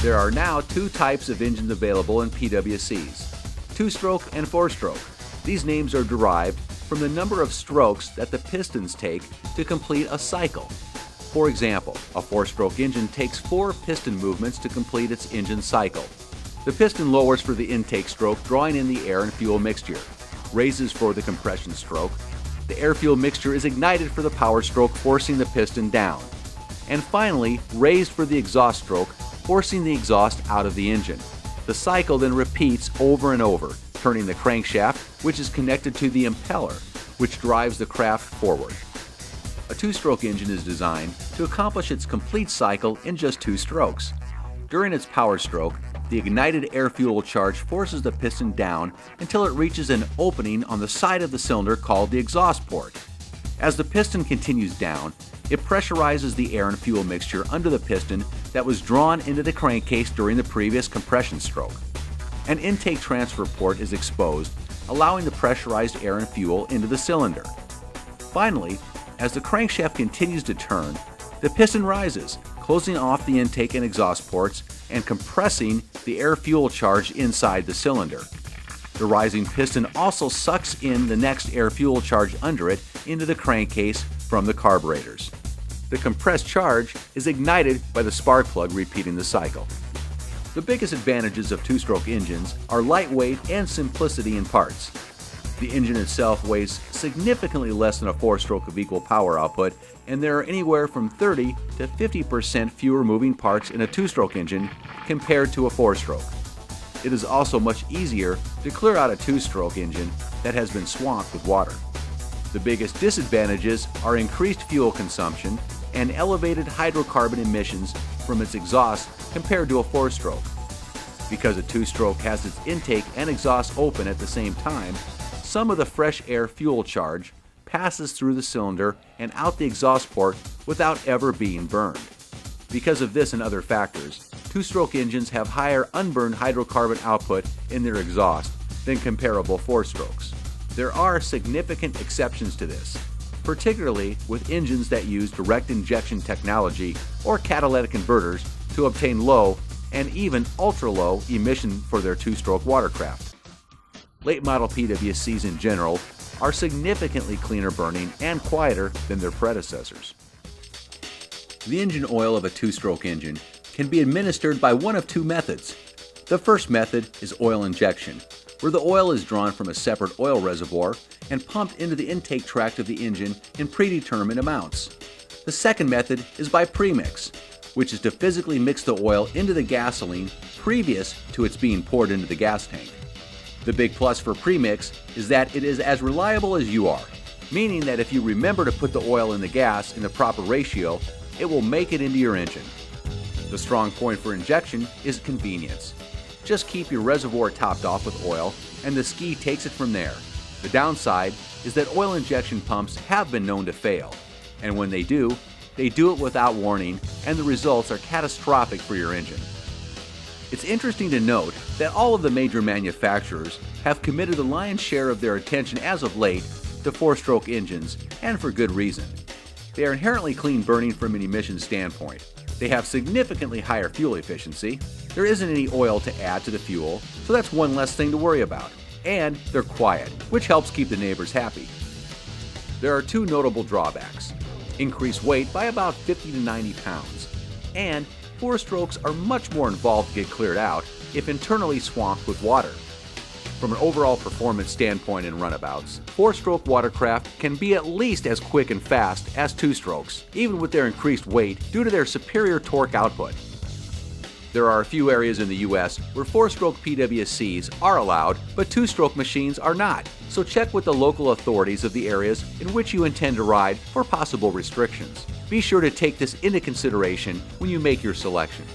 There are now two types of engines available in PWCs, two-stroke and four-stroke. These names are derived from the number of strokes that the pistons take to complete a cycle. For example, a four-stroke engine takes 4 piston movements to complete its engine cycle. The piston lowers for the intake stroke, drawing in the air and fuel mixture, raises for the compression stroke. The air-fuel mixture is ignited for the power stroke, forcing the piston down. And finally, raised for the exhaust stroke, forcing the exhaust out of the engine. The cycle then repeats over and over, turning the crankshaft, which is connected to the impeller, which drives the craft forward. A two-stroke engine is designed to accomplish its complete cycle in just 2 strokes. During its power stroke, the ignited air-fuel charge forces the piston down until it reaches an opening on the side of the cylinder called the exhaust port. As the piston continues down, it pressurizes the air and fuel mixture under the piston that was drawn into the crankcase during the previous compression stroke. An intake transfer port is exposed, allowing the pressurized air and fuel into the cylinder. Finally, as the crankshaft continues to turn, the piston rises, closing off the intake and exhaust ports and compressing the air-fuel charge inside the cylinder. The rising piston also sucks in the next air-fuel charge under it into the crankcase from the carburetors. The compressed charge is ignited by the spark plug, repeating the cycle. The biggest advantages of two-stroke engines are lightweight and simplicity in parts. The engine itself weighs significantly less than a four-stroke of equal power output, and there are anywhere from 30 to 50% fewer moving parts in a two-stroke engine compared to a four-stroke. It is also much easier to clear out a two-stroke engine that has been swamped with water. The biggest disadvantages are increased fuel consumption and elevated hydrocarbon emissions from its exhaust compared to a four-stroke. Because a two-stroke has its intake and exhaust open at the same time, some of the fresh air fuel charge passes through the cylinder and out the exhaust port without ever being burned. Because of this and other factors, two-stroke engines have higher unburned hydrocarbon output in their exhaust than comparable four-strokes. There are significant exceptions to this, particularly with engines that use direct injection technology or catalytic converters to obtain low and even ultra-low emission for their two-stroke watercraft. Late model PWCs in general are significantly cleaner burning and quieter than their predecessors. The engine oil of a two-stroke engine can be administered by one of 2 methods. The first method is oil injection, where the oil is drawn from a separate oil reservoir and pumped into the intake tract of the engine in predetermined amounts. The second method is by premix, which is to physically mix the oil into the gasoline previous to its being poured into the gas tank. The big plus for premix is that it is as reliable as you are, meaning that if you remember to put the oil in the gas in the proper ratio, it will make it into your engine. The strong point for injection is convenience. Just keep your reservoir topped off with oil and the ski takes it from there. The downside is that oil injection pumps have been known to fail, and when they do it without warning, and the results are catastrophic for your engine. It's interesting to note that all of the major manufacturers have committed the lion's share of their attention as of late to four-stroke engines, and for good reason. They are inherently clean burning from an emissions standpoint. They have significantly higher fuel efficiency. There isn't any oil to add to the fuel, so that's one less thing to worry about. And they're quiet, which helps keep the neighbors happy. There are 2 notable drawbacks: increased weight by about 50 to 90 pounds, and four-strokes are much more involved to get cleared out if internally swamped with water. From an overall performance standpoint in runabouts, four-stroke watercraft can be at least as quick and fast as two-strokes, even with their increased weight due to their superior torque output. There are a few areas in the US where four-stroke PWCs are allowed, but two-stroke machines are not, so check with the local authorities of the areas in which you intend to ride for possible restrictions. Be sure to take this into consideration when you make your selection.